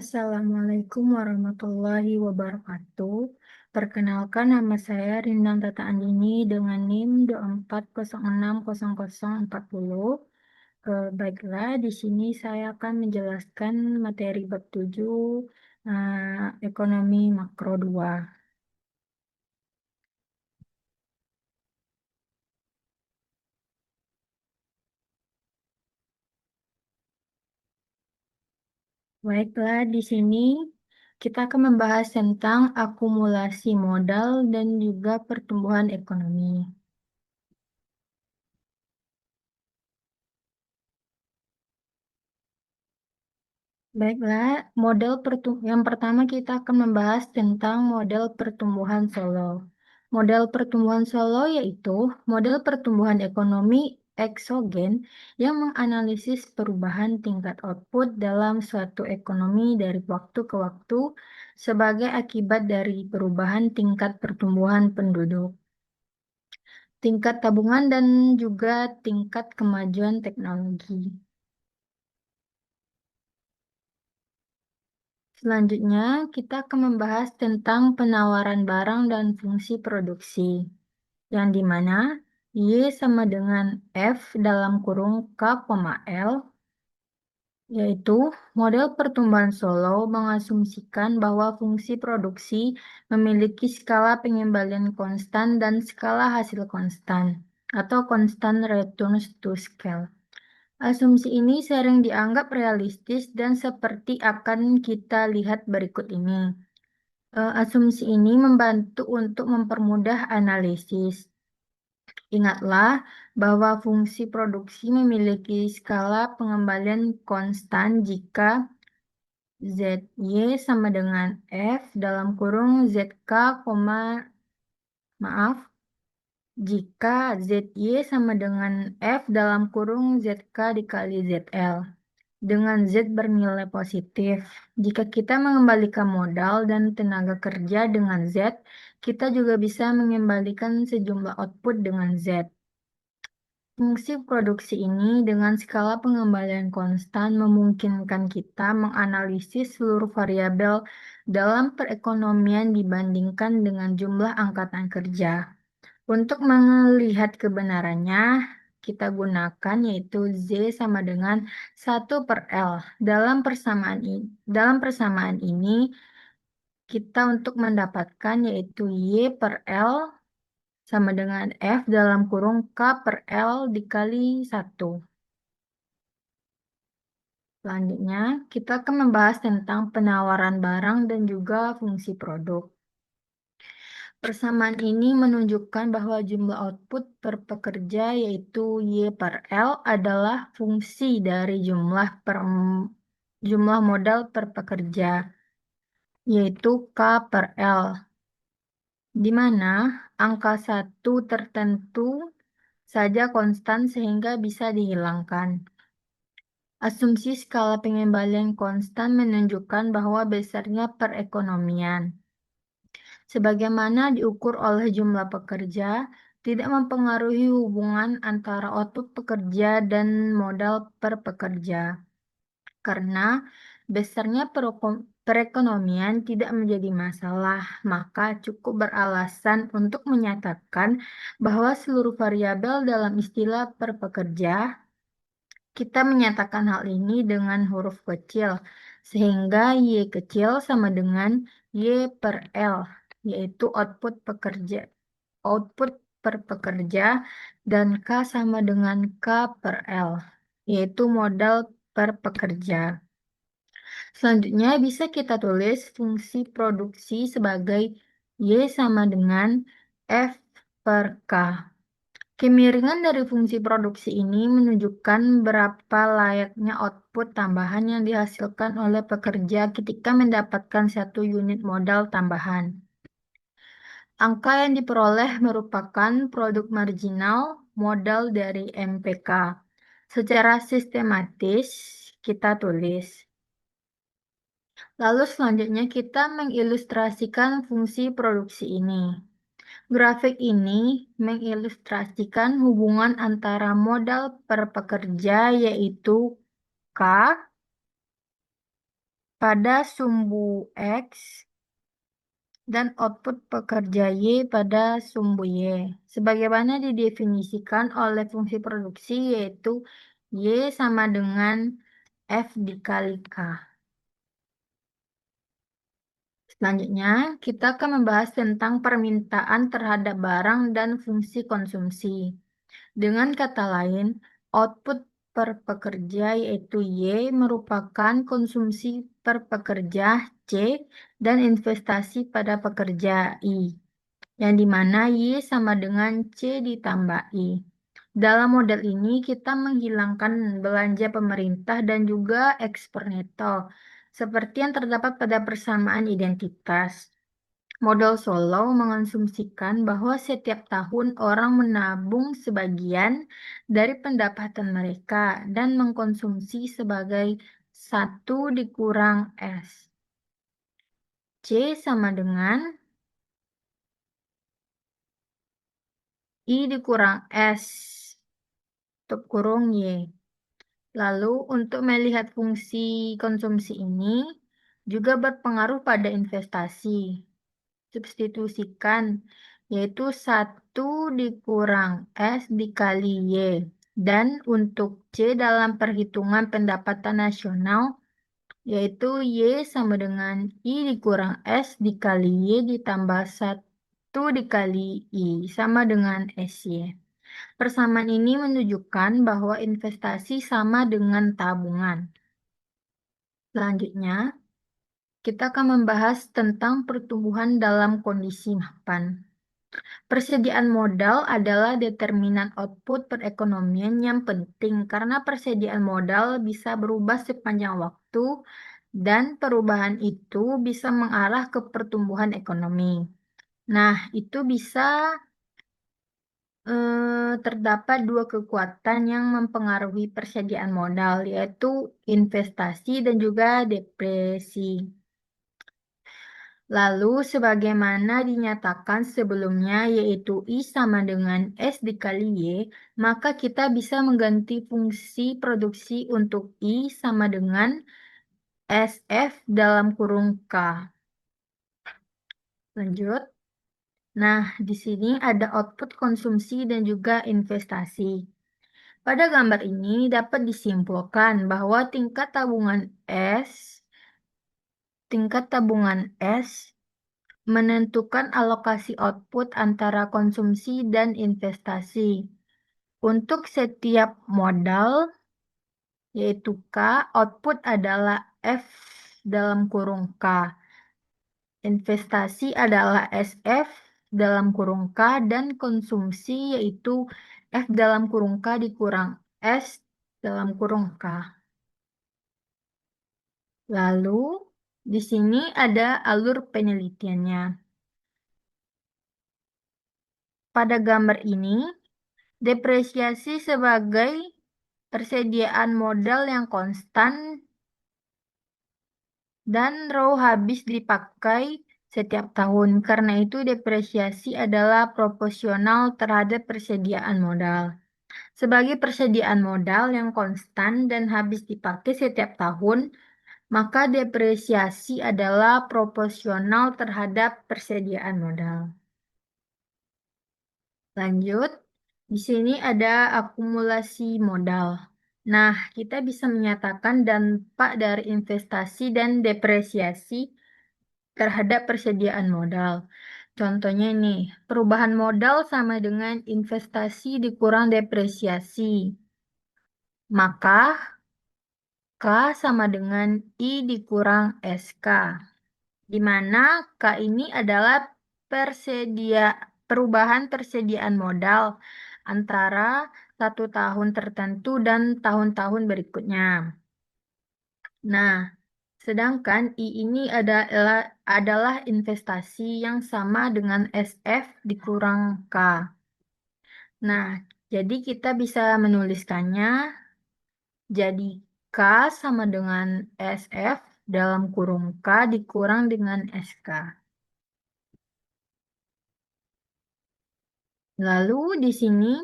Assalamualaikum warahmatullahi wabarakatuh. Perkenalkan, nama saya Rindang Tata Andini dengan NIM 24060040. Baiklah, di sini saya akan menjelaskan materi bab 7, ekonomi makro 2. Baiklah, di sini kita akan membahas tentang akumulasi modal dan juga pertumbuhan ekonomi. Baiklah, yang pertama kita akan membahas tentang model pertumbuhan Solo. Model pertumbuhan Solo yaitu model pertumbuhan ekonomi eksogen yang menganalisis perubahan tingkat output dalam suatu ekonomi dari waktu ke waktu sebagai akibat dari perubahan tingkat pertumbuhan penduduk, tingkat tabungan, dan juga tingkat kemajuan teknologi. Selanjutnya, kita akan membahas tentang penawaran barang dan fungsi produksi, yang dimana Y sama dengan F dalam kurung K, L, yaitu model pertumbuhan Solo mengasumsikan bahwa fungsi produksi memiliki skala pengembalian konstan dan skala hasil konstan, atau constant returns to scale. Asumsi ini sering dianggap realistis dan seperti akan kita lihat berikut ini. Asumsi ini membantu untuk mempermudah analisis. Ingatlah bahwa fungsi produksi memiliki skala pengembalian konstan jika ZY sama dengan F dalam kurung ZK, jika ZY sama dengan F dalam kurung ZK dikali ZL. Dengan Z bernilai positif. Jika kita mengembalikan modal dan tenaga kerja dengan Z, kita juga bisa mengembalikan sejumlah output dengan Z. Fungsi produksi ini dengan skala pengembalian konstan memungkinkan kita menganalisis seluruh variabel dalam perekonomian dibandingkan dengan jumlah angkatan kerja. Untuk melihat kebenarannya, kita gunakan yaitu Z sama dengan 1/L. Dalam persamaan ini, kita untuk mendapatkan yaitu Y/L sama dengan F dalam kurung K/L dikali 1. Selanjutnya, kita akan membahas tentang penawaran barang dan juga fungsi produk. Persamaan ini menunjukkan bahwa jumlah output per pekerja yaitu Y/L adalah fungsi dari jumlah modal per pekerja, yaitu K/L, di mana angka 1 tertentu saja konstan sehingga bisa dihilangkan. Asumsi skala pengembalian konstan menunjukkan bahwa besarnya perekonomian, sebagaimana diukur oleh jumlah pekerja, tidak mempengaruhi hubungan antara output pekerja dan modal per pekerja. Karena besarnya perekonomian tidak menjadi masalah, maka cukup beralasan untuk menyatakan bahwa seluruh variabel dalam istilah per pekerja, kita menyatakan hal ini dengan huruf kecil, sehingga Y kecil sama dengan Y/L, yaitu output per pekerja, dan K sama dengan K/L, yaitu modal per pekerja. Selanjutnya bisa kita tulis fungsi produksi sebagai Y sama dengan F per K. Kemiringan dari fungsi produksi ini menunjukkan berapa layaknya output tambahan yang dihasilkan oleh pekerja ketika mendapatkan satu unit modal tambahan. Angka yang diperoleh merupakan produk marginal modal dari MPK. Secara sistematis, kita tulis. Lalu selanjutnya kita mengilustrasikan fungsi produksi ini. Grafik ini mengilustrasikan hubungan antara modal per pekerja yaitu K pada sumbu X dan output pekerja Y pada sumbu Y. Sebagaimana didefinisikan oleh fungsi produksi, yaitu Y sama dengan F dikali K. Selanjutnya, kita akan membahas tentang permintaan terhadap barang dan fungsi konsumsi. Dengan kata lain, output per pekerja yaitu Y merupakan konsumsi per pekerja C dan investasi pada pekerja I, yang dimana Y sama dengan C ditambah I. Dalam model ini, kita menghilangkan belanja pemerintah dan juga ekspor neto, seperti yang terdapat pada persamaan identitas. Model Solow mengasumsikan bahwa setiap tahun orang menabung sebagian dari pendapatan mereka dan mengkonsumsi sebagai 1 dikurang S. C sama dengan I dikurang S tutup kurung Y. Lalu untuk melihat fungsi konsumsi ini juga berpengaruh pada investasi. Substitusikan, yaitu 1 dikurang S dikali Y. Dan untuk C dalam perhitungan pendapatan nasional, yaitu Y sama dengan I dikurang S dikali Y ditambah 1 dikali I sama dengan SY. Persamaan ini menunjukkan bahwa investasi sama dengan tabungan. Selanjutnya, kita akan membahas tentang pertumbuhan dalam kondisi mapan. Persediaan modal adalah determinan output perekonomian yang penting karena persediaan modal bisa berubah sepanjang waktu dan perubahan itu bisa mengarah ke pertumbuhan ekonomi. Nah, itu bisa terdapat dua kekuatan yang mempengaruhi persediaan modal, yaitu investasi dan juga depresi. Lalu, sebagaimana dinyatakan sebelumnya, yaitu I sama dengan S dikali Y, maka kita bisa mengganti fungsi produksi untuk I sama dengan SF dalam kurung K. Lanjut. Nah, di sini ada output konsumsi dan juga investasi. Pada gambar ini dapat disimpulkan bahwa tingkat tabungan S menentukan alokasi output antara konsumsi dan investasi. Untuk setiap modal, yaitu K, output adalah F dalam kurung K. Investasi adalah SF dalam kurung K dan konsumsi yaitu F dalam kurung K dikurang S dalam kurung K. Lalu, di sini ada alur penelitiannya. Pada gambar ini, depresiasi sebagai persediaan modal yang konstan dan raw habis dipakai setiap tahun. Karena itu, depresiasi adalah proporsional terhadap persediaan modal. Sebagai persediaan modal yang konstan dan habis dipakai setiap tahun, maka depresiasi adalah proporsional terhadap persediaan modal. Lanjut, di sini ada akumulasi modal. Nah, kita bisa menyatakan dampak dari investasi dan depresiasi terhadap persediaan modal. Contohnya ini, perubahan modal sama dengan investasi dikurang depresiasi. Maka K sama dengan I dikurang SK, di mana K ini adalah perubahan persediaan modal antara 1 tahun tertentu dan tahun-tahun berikutnya. Nah, sedangkan I ini adalah investasi yang sama dengan SF dikurang K. Nah, jadi kita bisa menuliskannya jadi K sama dengan SF dalam kurung K dikurang dengan SK. Lalu di sini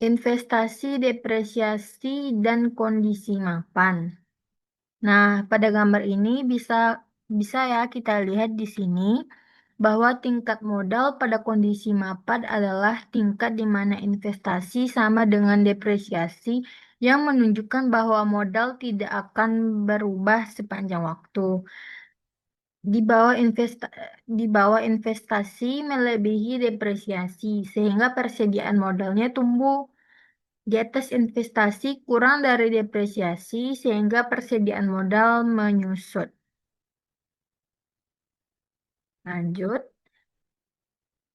investasi, depresiasi, dan kondisi mapan. Nah, pada gambar ini bisa bisa ya kita lihat di sini bahwa tingkat modal pada kondisi mapan adalah tingkat di mana investasi sama dengan depresiasi yang menunjukkan bahwa modal tidak akan berubah sepanjang waktu. Di bawah di bawah investasi melebihi depresiasi sehingga persediaan modalnya tumbuh. Di atas investasi kurang dari depresiasi sehingga persediaan modal menyusut. Lanjut.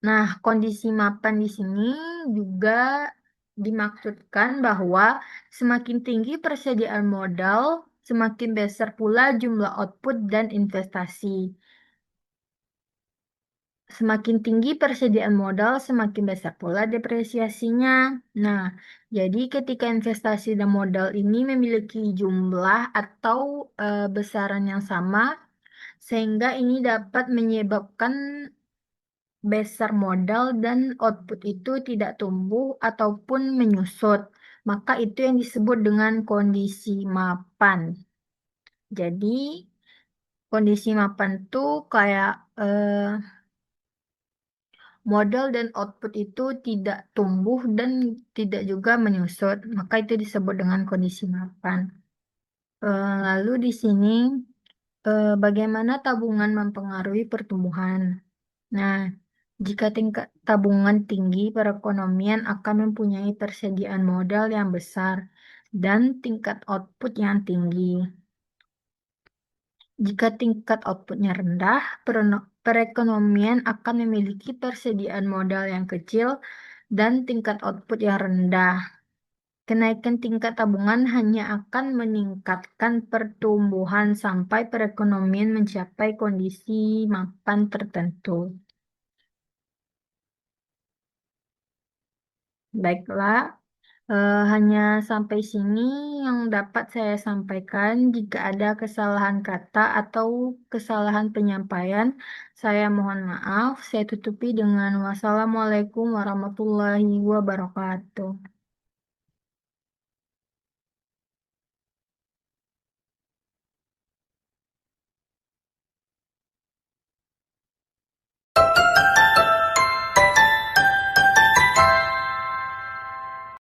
Nah, kondisi mapan di sini juga dimaksudkan bahwa semakin tinggi persediaan modal, semakin besar pula jumlah output dan investasi. Semakin tinggi persediaan modal, semakin besar pula depresiasinya. Nah, jadi ketika investasi dan modal ini memiliki jumlah atau besaran yang sama, sehingga ini dapat menyebabkan besar modal dan output itu tidak tumbuh ataupun menyusut. Maka itu yang disebut dengan kondisi mapan. Jadi, kondisi mapan tuh kayak modal dan output itu tidak tumbuh dan tidak juga menyusut. Maka itu disebut dengan kondisi mapan. Lalu di sini, bagaimana tabungan mempengaruhi pertumbuhan? Nah, jika tingkat tabungan tinggi, perekonomian akan mempunyai persediaan modal yang besar dan tingkat output yang tinggi. Jika tingkat outputnya rendah, perekonomian akan memiliki persediaan modal yang kecil dan tingkat output yang rendah. Kenaikan tingkat tabungan hanya akan meningkatkan pertumbuhan sampai perekonomian mencapai kondisi mapan tertentu. Baiklah, hanya sampai sini yang dapat saya sampaikan. Jika ada kesalahan kata atau kesalahan penyampaian, saya mohon maaf. Saya tutupi dengan wassalamualaikum warahmatullahi wabarakatuh.